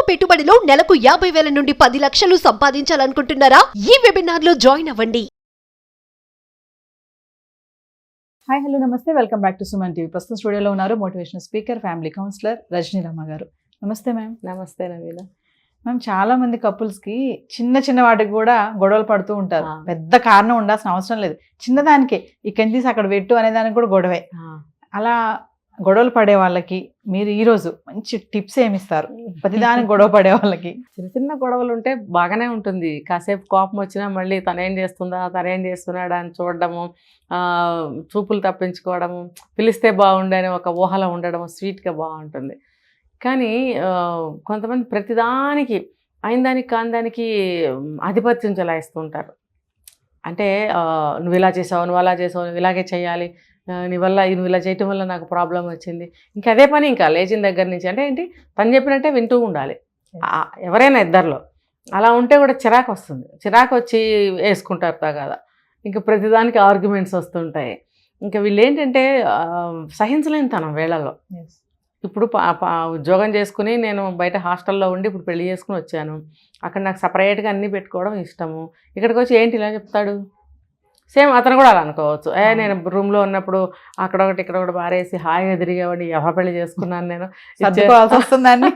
పెట్టుబడిలో నెలకు 50,000 నుండి 10 లక్షలు సంపాదించాలనుకుంటున్నారా? ఈ వెబినార్ లో జాయిన్ అవ్వండి. హాయ్ హలో నమస్తే, welcome back to Suman TV. ప్రస్తుతం స్టూడియోలో ఉన్నారు motivational speaker, family counsellor Rajani Rama గారు. నమస్తే మ్యామ్. నమస్తే నవీన. మ్యామ్, చాలా మంది కపుల్స్కి చిన్న చిన్న వాటికి కూడా గొడవలు పడుతూ ఉంటారు. పెద్ద కారణం ఉండాల్సిన అవసరం లేదు, చిన్నదానికే ఇక్కడి తీసి అక్కడ పెట్టు అనే దానికి కూడా గొడవే. అలా గొడవలు పడే వాళ్ళకి మీరు ఈరోజు మంచి టిప్స్ ఏమిస్తారు? ప్రతిదానికి గొడవ పడే వాళ్ళకి. చిన్న చిన్న గొడవలు ఉంటే బాగానే ఉంటుంది. కాసేపు కోపం వచ్చినా మళ్ళీ తనేం చేస్తుందా, తనేం చేస్తున్నాడా అని చూడడము, చూపులు తప్పించుకోవడము, పిలిస్తే బాగుండే అని ఒక ఊహలో ఉండడము స్వీట్గా బాగుంటుంది. కానీ కొంతమంది ప్రతిదానికి అయిన దానికి కాని దానికి ఆధిపత్యం చెలాయిస్తూ ఉంటారు. అంటే నువ్వు ఇలా చేసావు, నువ్వు అలా చేసావు, నువ్వు ఇలాగే చేయాలి, నీ వల్ల నువ్వు ఇలా చేయటం వల్ల నాకు ప్రాబ్లం వచ్చింది, ఇంకా అదే పని, ఇంకా లేచిన దగ్గర నుంచి. అంటే ఏంటి, తను చెప్పినట్టే వింటూ ఉండాలి. ఎవరైనా ఇద్దరిలో అలా ఉంటే కూడా చిరాకు వస్తుంది. చిరాకు వచ్చి వేసుకుంటారు తగాదా. ఇంకా ప్రతిదానికి ఆర్గ్యుమెంట్స్ వస్తుంటాయి. ఇంకా వీళ్ళు ఏంటంటే సహించలేని తనం వేళల్లో. ఇప్పుడు ఉద్యోగం చేసుకుని నేను బయట హాస్టల్లో ఉండి ఇప్పుడు పెళ్లి చేసుకుని వచ్చాను. అక్కడ నాకు సపరేట్గా అన్నీ పెట్టుకోవడం ఇష్టము. ఇక్కడికి వచ్చి ఏంటి ఇలా చెప్తాడు, సేమ్ అతను కూడా అలా అనుకోవచ్చు. నేను రూమ్లో ఉన్నప్పుడు అక్కడ ఒకటి ఇక్కడ ఒకటి బారేసి హాయిగా తిరిగేవాడిని, ఎవరి పెళ్లి చేసుకున్నాను నేను, వస్తుందని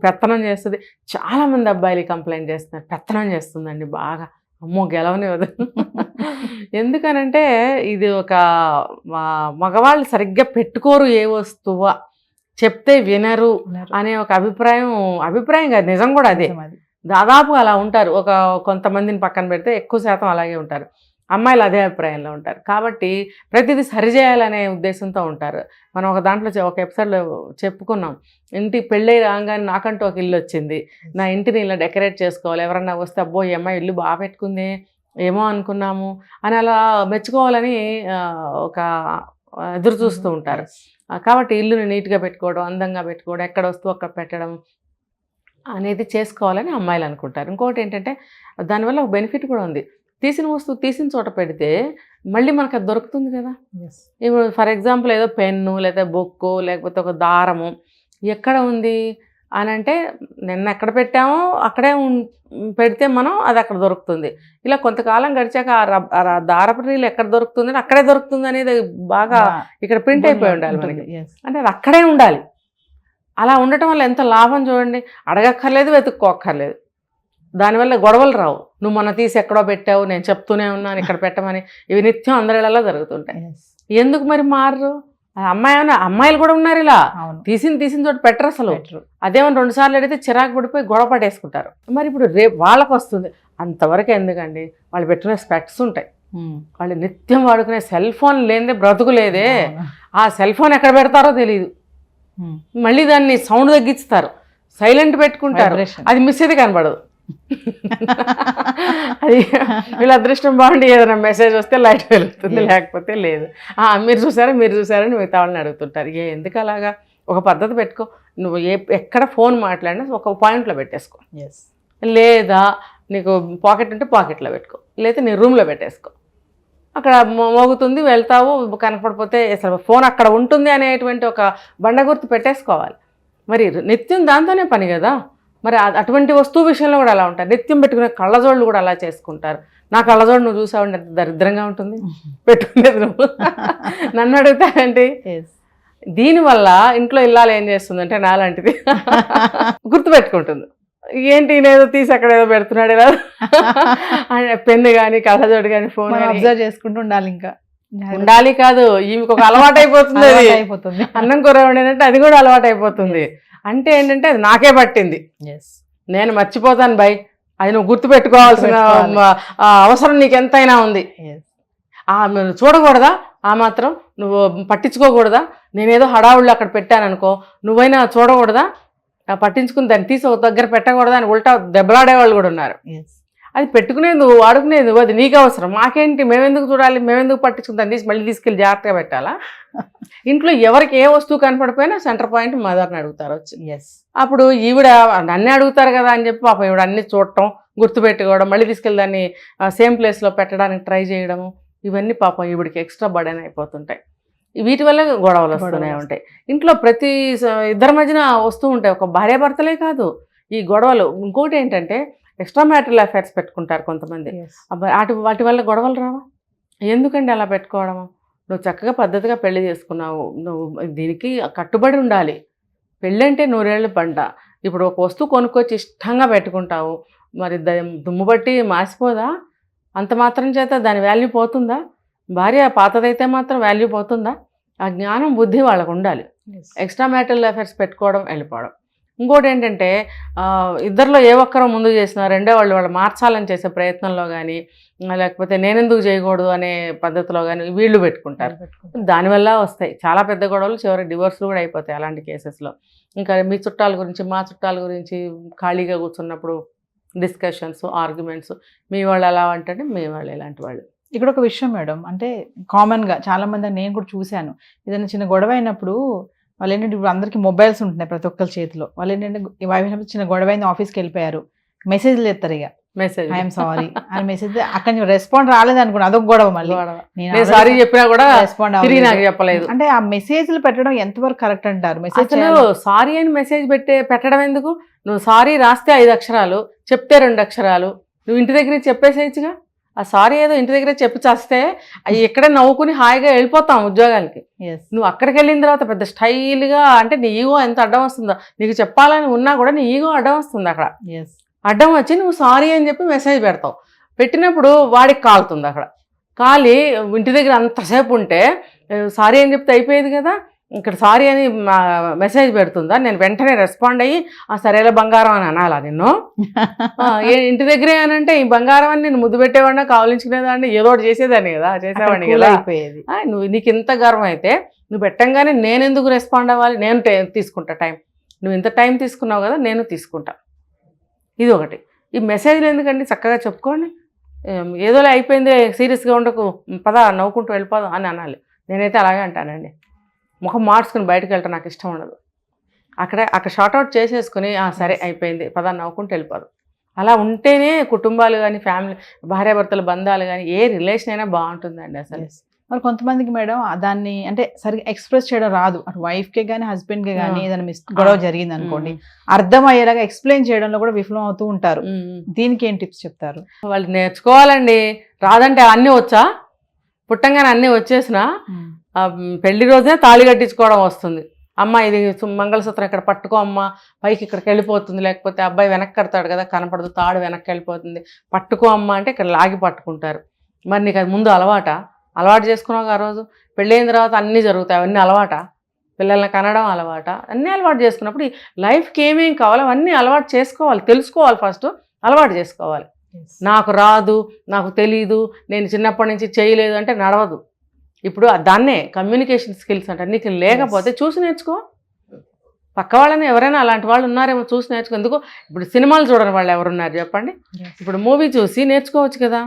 పెత్తనం చేస్తుంది. చాలామంది అబ్బాయిలు కంప్లైంట్ చేస్తున్నారు, పెత్తనం చేస్తుందండి బాగా, అమ్మో గెలవనివ్వదు. ఎందుకనంటే ఇది ఒక మగవాళ్ళు సరిగ్గా పెట్టుకోరు, ఏ వస్తువా చెప్తే వినరు అనే ఒక అభిప్రాయం కాదు, నిజం కూడా అదే. దాదాపు అలా ఉంటారు. కొంతమందిని పక్కన పెడితే ఎక్కువ శాతం అలాగే ఉంటారు. అమ్మాయిలు అదే అభిప్రాయంలో ఉంటారు. కాబట్టి ప్రతిదీ సరిచేయాలనే ఉద్దేశంతో ఉంటారు. మనం ఒక దాంట్లో ఒక ఎపిసోడ్లో చెప్పుకున్నాం, ఇంటి పెళ్ళై రాగానే నాకంటూ ఒక ఇల్లు వచ్చింది, నా ఇంటిని ఇలా డెకరేట్ చేసుకోవాలి, ఎవరన్నా వస్తే అబ్బో ఈ అమ్మాయి ఇల్లు బాగా పెట్టుకుంది ఏమో అనుకున్నాము అని అలా మెచ్చుకోవాలని ఒక ఎదురు చూస్తూ ఉంటారు. కాబట్టి ఇల్లుని నీట్గా పెట్టుకోవడం, అందంగా పెట్టుకోవడం, ఎక్కడ వస్తువు అక్కడ పెట్టడం అనేది చేసుకోవాలని అమ్మాయిలు అనుకుంటారు. ఇంకోటి ఏంటంటే దానివల్ల ఒక బెనిఫిట్ కూడా ఉంది. తీసిన వస్తువు తీసిన చోట పెడితే మళ్ళీ మనకు అది దొరుకుతుంది కదా. ఇప్పుడు ఫర్ ఎగ్జాంపుల్ ఏదో పెన్ను లేదా బొక్కు లేకపోతే ఒక దారము ఎక్కడ ఉంది అని అంటే నిన్న ఎక్కడ పెట్టామో అక్కడే పెడితే మనం అది అక్కడ దొరుకుతుంది. ఇలా కొంతకాలం గడిచాక ఆ దారపు రీలు ఎక్కడ దొరుకుతుంది అక్కడే దొరుకుతుంది అనేది బాగా ఇక్కడ ప్రింట్ అయిపోయి ఉండాలి మనకి. అంటే అది అక్కడే ఉండాలి. అలా ఉండటం వల్ల ఎంత లాభం చూడండి. అడగక్కర్లేదు, వెతుక్కోక్కర్లేదు. దానివల్ల గొడవలు రావు. నువ్వు మొన్న తీసి ఎక్కడో పెట్టావు, నేను చెప్తూనే ఉన్నాను ఇక్కడ పెట్టమని. ఇవి నిత్యం అందరిలో జరుగుతుంటాయి. ఎందుకు మరి మారరు? అమ్మాయిలు కూడా ఉన్నారు ఇలా, తీసిన చోట పెట్టరు అసలు. అదేమన్నా 2 సార్లు అడిగితే చిరాకు పడిపోయి గొడవ పడేసుకుంటారు. మరి ఇప్పుడు రేపు వాళ్ళకు వస్తుంది. అంతవరకు ఎందుకండి, వాళ్ళు పెట్టుకునే స్పెక్ట్స్ ఉంటాయి, వాళ్ళు నిత్యం వాడుకునే సెల్ ఫోన్ లేదే బ్రతుకు లేదే. ఆ సెల్ ఫోన్ ఎక్కడ పెడతారో తెలియదు. మళ్ళీ దాన్ని సౌండ్ తగ్గిస్తారు, సైలెంట్ పెట్టుకుంటారు, అది మిస్ అయితే కనబడదు. అది వీళ్ళ అదృష్టం బాగుండి ఏదైనా మెసేజ్ వస్తే లైట్ వెలుగుతుంది, లేకపోతే లేదు. మీరు చూసారని మిగతా వాళ్ళని అడుగుతుంటారు. ఎందుకు అలాగా? ఒక పద్ధతి పెట్టుకో. నువ్వు ఎక్కడ ఫోన్ మాట్లాడినా ఒక పాయింట్లో పెట్టేసుకో. లేదా నీకు పాకెట్ ఉంటే పాకెట్లో పెట్టుకో, లేదా నీ రూమ్లో పెట్టేసుకో. అక్కడ మోగుతుంది, వెళ్తావు, కనపడిపోతే అసలు ఫోన్ అక్కడ ఉంటుంది అనేటువంటి ఒక బండ గుర్తు పెట్టేసుకోవాలి. మరి నిత్యం దాంతోనే పని కదా. మరి అటువంటి వస్తువు విషయంలో కూడా అలా ఉంటారు. నిత్యం పెట్టుకునే కళ్ళజోళ్ళు కూడా అలా చేసుకుంటారు. నా కళ్ళజోడు నువ్వు చూసావంటే ఎంత దరిద్రంగా ఉంటుంది, పెట్టుకునేది నువ్వు నన్ను అడుగుతానంటే. దీనివల్ల ఇంట్లో ఇల్లాలు ఏం చేస్తుందంటే నాలాంటిది గుర్తుపెట్టుకుంటుంది. ఏంటి నేదో తీసి అక్కడ ఏదో పెడుతున్నాడు ఇలా, పెన్ను కానీ కళ్ళజోడు కానీ ఫోన్ అబ్జర్వ్ చేసుకుంటూ ఉండాలి. ఇంకా ఉండాలి కాదు, ఈమెకు ఒక అలవాటు అయిపోతుంది. అది అన్నం కూర వండినట్టు అది కూడా అలవాటు అయిపోతుంది. అంటే ఏంటంటే అది నాకే పట్టింది, నేను మర్చిపోతాను బై, అది నువ్వు గుర్తుపెట్టుకోవాల్సిన అవసరం నీకు ఎంతైనా ఉంది. నువ్వు చూడకూడదా, ఆ మాత్రం నువ్వు పట్టించుకోకూడదా? నేనేదో హడావుళ్ళు అక్కడ పెట్టాననుకో, నువ్వైనా చూడకూడదా, పట్టించుకుని దాన్ని తీసి ఒక దగ్గర పెట్టకూడదా అని ఉల్టా దెబ్బలాడేవాళ్ళు కూడా ఉన్నారు. అది పెట్టుకునేది వాడుకునేది అది నీకు అవసరం, మాకేంటి, మేమెందుకు చూడాలి, మేమెందుకు పట్టించుకుంటాను, మళ్ళీ తీసుకెళ్ళి జాగ్రత్తగా పెట్టాలా? ఇంట్లో ఎవరికి ఏ వస్తువు కనపడిపోయినా సెంటర్ పాయింట్ మదర్ని అడుగుతారు వచ్చి. అప్పుడు ఈవిడ అన్నీ అడుగుతారు కదా అని చెప్పి పాపం ఈవిడ అన్నీ చూడటం, గుర్తుపెట్టుకోవడం, మళ్ళీ తీసుకెళ్ళి దాన్ని సేమ్ ప్లేస్లో పెట్టడానికి ట్రై చేయడము, ఇవన్నీ పాపం ఈవిడికి ఎక్స్ట్రా బర్డెన్ అయిపోతుంటాయి. వీటి వల్ల గొడవలు వస్తూనే ఉంటాయి. ఇంట్లో ప్రతి ఇద్దరి మధ్యన వస్తూ ఉంటాయి. ఒక భార్యాభర్తలే కాదు, ఈ గొడవలు. ఇంకోటి ఏంటంటే ఎక్స్ట్రా మ్యారిటల్ అఫైర్స్ పెట్టుకుంటారు కొంతమంది. వాటి వల్ల గొడవలు రావా? ఎందుకండి అలా పెట్టుకోవడము? నువ్వు చక్కగా పద్ధతిగా పెళ్లి చేసుకున్నావు, నువ్వు దీనికి కట్టుబడి ఉండాలి. పెళ్ళి అంటే 100 ఏళ్ళు పంట. ఇప్పుడు ఒక వస్తువు కొనుక్కొచ్చి ఇష్టంగా పెట్టుకుంటావు, మరి దుమ్ము బట్టి మాసిపోదా? అంత మాత్రం చేత దాని వాల్యూ పోతుందా? భార్య పాతదైతే మాత్రం వాల్యూ పోతుందా? ఆ జ్ఞానం బుద్ధి వాళ్ళకు ఉండాలి. ఎక్స్ట్రా మ్యారిటల్ అఫైర్స్ పెట్టుకోవడం, వెళ్ళిపోవడం. ఇంకోటి ఏంటంటే ఇద్దరిలో ఏ ఒక్కరో ముందు చేసినా రెండో వాళ్ళు మార్చాలని చేసే ప్రయత్నంలో కానీ, లేకపోతే నేనెందుకు చేయకూడదు అనే పద్ధతిలో కానీ వీళ్ళు పెట్టుకుంటారు. దానివల్ల వస్తాయి చాలా పెద్ద గొడవలు, చివరి డివోర్స్లు కూడా అయిపోతాయి అలాంటి కేసెస్లో. ఇంకా మీ చుట్టాల గురించి మా చుట్టాల గురించి ఖాళీగా కూర్చున్నప్పుడు డిస్కషన్స్, ఆర్గ్యుమెంట్స్, మీ వాళ్ళు ఎలా అంటే మీ వాళ్ళు ఇలాంటి వాళ్ళు. ఇక్కడ ఒక విషయం మేడం, అంటే కామన్గా చాలా మంది నేను కూడా చూశాను, ఏదైనా చిన్న గొడవ అయినప్పుడు వాళ్ళు ఏంటంటే ఇప్పుడు అందరికీ మొబైల్స్ ఉంటున్నాయి ప్రతి ఒక్కరి చేతిలో. వాళ్ళు ఏంటంటే చిన్న గొడవ అయింది, ఆఫీస్కి వెళ్ళిపోయారు, మెసేజ్లు ఎత్తారు, ఇక మెసేజ్ ఐఎమ్ సారీ అని మెసేజ్, అక్కడ రెస్పాండ్ రాలేదు అనుకోండి, అదొక గొడవ. మళ్ళీ నేను సారీ చెప్పినా కూడా రెస్పాండ్ తిరిగి నాకు చెప్పలేదు. అంటే ఆ మెసేజ్లు పెట్టడం ఎంతవరకు కరెక్ట్ అంటారు? మెసేజ్ సారీ అని మెసేజ్ పెట్టడం ఎందుకు? నువ్వు సారీ రాస్తే 5 అక్షరాలు, చెప్తే 2 అక్షరాలు, నువ్వు ఇంటి దగ్గర చెప్పేసేయచ్చుగా. ఆ సారీ ఏదో ఇంటి దగ్గర చెప్పి చేస్తే అవి ఇక్కడే నవ్వుకుని హాయిగా వెళ్ళిపోతాం ఉద్యోగాలకి. నువ్వు అక్కడికి వెళ్ళిన తర్వాత పెద్ద స్టైల్గా, అంటే నీ ఈగో ఎంత అడ్డం వస్తుందో, నీకు చెప్పాలని ఉన్నా కూడా నీ ఈగో అడ్డం వస్తుంది. అక్కడ అడ్డం వచ్చి నువ్వు సారీ అని చెప్పి మెసేజ్ పెడతావు. పెట్టినప్పుడు వాడికి కాలుతుంది. అక్కడ కాలి ఇంటి దగ్గర అంతసేపు ఉంటే సారీ అని చెప్తే అయిపోయేది కదా. ఇక్కడ సారీ అని మెసేజ్ పెడుతుందా? నేను వెంటనే రెస్పాండ్ అయ్యి సరేలా బంగారం అని అనాలా నిన్ను? ఇంటి దగ్గరే అని అంటే ఈ బంగారం అని నేను ముద్దు పెట్టేవాడినా, కావలించుకునేదాన్ని, ఏదో ఒకటి చేసేదాన్ని కదా, చేసేవాడిని కదా. నువ్వు నీకు ఇంత గర్వం అయితే నువ్వు పెట్టంగానే నేను ఎందుకు రెస్పాండ్ అవ్వాలి? నేను తీసుకుంటా టైం. నువ్వు ఇంత టైం తీసుకున్నావు కదా, నేను తీసుకుంటా. ఇది ఒకటి. ఈ మెసేజ్లు ఎందుకండి? చక్కగా చెప్పుకోండి. ఏదోలే అయిపోయింది, సీరియస్గా ఉండకు, పద నవ్వుకుంటూ వెళ్ళిపోదాం అని అనాలి. నేనైతే అలాగే అంటానండి. ముఖం మార్చుకుని బయటకు వెళ్ళటం నాకు ఇష్టం ఉండదు. అక్కడ షార్ట్అవుట్ చేసేసుకుని సరే అయిపోయింది, పద నవ్వుకుంటూ వెళ్ళిపోదాం. అలా ఉంటేనే కుటుంబాలు కానీ, ఫ్యామిలీ, భార్యాభర్తల బంధాలు కానీ, ఏ రిలేషన్ అయినా బాగుంటుందండి అసలు. మరి కొంతమందికి మేడం దాన్ని అంటే సరిగ్గా ఎక్స్ప్రెస్ చేయడం రాదు. అటు వైఫ్కే కానీ హస్బెండ్కే కానీ ఏదైనా గొడవ జరిగింది అనుకోండి, అర్థమయ్యేలాగా ఎక్స్ప్లెయిన్ చేయడంలో కూడా విఫలం అవుతూ ఉంటారు. దీనికి ఏం టిప్స్ చెప్తారు? వాళ్ళు నేర్చుకోవాలండి. రాదంటే అన్నీ వచ్చా? పుట్టంగానే అన్నీ వచ్చేసినా పెళ్లి రోజే తాళి కట్టించుకోవడం వస్తుంది. అమ్మ ఇది మంగళసూత్రం ఇక్కడ పట్టుకో అమ్మ, పైకి ఇక్కడికి వెళ్ళిపోతుంది, లేకపోతే అబ్బాయి వెనక్కి కడతాడు కదా, కనపడదు, తాడు వెనక్కి వెళ్ళిపోతుంది, పట్టుకో అమ్మ అంటే ఇక్కడ లాగి పట్టుకుంటారు. మరి నీకు అది ముందు అలవాటు చేసుకున్నావు ఆ రోజు. పెళ్ళైన తర్వాత అన్నీ జరుగుతాయి, అవన్నీ అలవాట. పిల్లల్ని కనడం అలవాట, అన్నీ అలవాటు చేసుకున్నప్పుడు లైఫ్కి ఏమేం కావాలో అవన్నీ అలవాటు చేసుకోవాలి, తెలుసుకోవాలి. ఫస్ట్ అలవాటు చేసుకోవాలి. నాకు రాదు, నాకు తెలీదు, నేను చిన్నప్పటి నుంచి చేయలేదు అంటే నడవదు. ఇప్పుడు దాన్నే కమ్యూనికేషన్ స్కిల్స్ అంటే. నీకు లేకపోతే చూసి నేర్చుకో. పక్క వాళ్ళని ఎవరైనా అలాంటి వాళ్ళు ఉన్నారేమో చూసి నేర్చుకో. ఎందుకు ఇప్పుడు సినిమాలు చూడని వాళ్ళు ఎవరున్నారు చెప్పండి? ఇప్పుడు మూవీ చూసి నేర్చుకోవచ్చు కదా.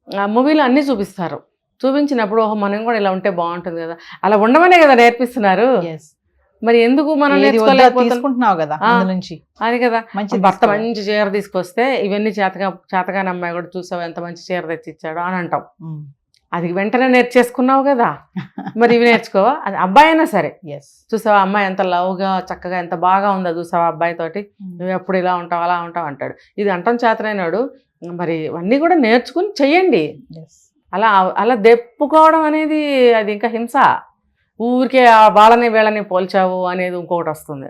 ఆ మూవీలో అన్నీ చూపిస్తారు. చూపించినప్పుడు మనం కూడా ఇలా ఉంటే బాగుంటుంది కదా, అలా ఉండమనే కదా నేర్పిస్తున్నారు. మరి ఎందుకు మనం నేర్చుకోలేకపోతున్నావు కదా నుంచి? అది కదా. భర్త మంచి చీర తీసుకొస్తే ఇవన్నీ చేతగాని అమ్మాయి కూడా చూసావు ఎంత మంచి చీర తెచ్చిచ్చాడు అని అంటాం. అది వెంటనే నేర్చేసుకున్నావు కదా, మరి ఇవి నేర్చుకోవా? అది అబ్బాయి అయినా సరే. చూసావా అమ్మాయి ఎంత లవ్గా చక్కగా ఎంత బాగా ఉందో చూసావా అబ్బాయి తోటి, నువ్వు ఎప్పుడు ఇలా ఉంటావు అలా ఉంటావు అంటాడు. ఇది అంటాం చేతనైనాడు. మరి అన్నీ కూడా నేర్చుకుని చెయ్యండి. అలా దెప్పుకోవడం అనేది అది ఇంకా హింస. ఊరికే వాళ్ళని వీళ్ళని పోల్చావు అనేది ఇంకొకటి వస్తుంది.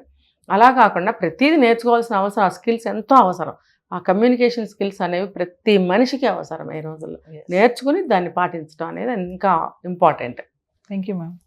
అలా కాకుండా ప్రతిదీ నేర్చుకోవాల్సిన అవసరం, ఆ స్కిల్స్ ఎంతో అవసరం. ఆ కమ్యూనికేషన్ స్కిల్స్ అనేవి ప్రతి మనిషికి అవసరం ఈ రోజుల్లో. నేర్చుకుని దాన్ని పాటించడం అనేది ఇంకా ఇంపార్టెంట్. Thank you ma'am.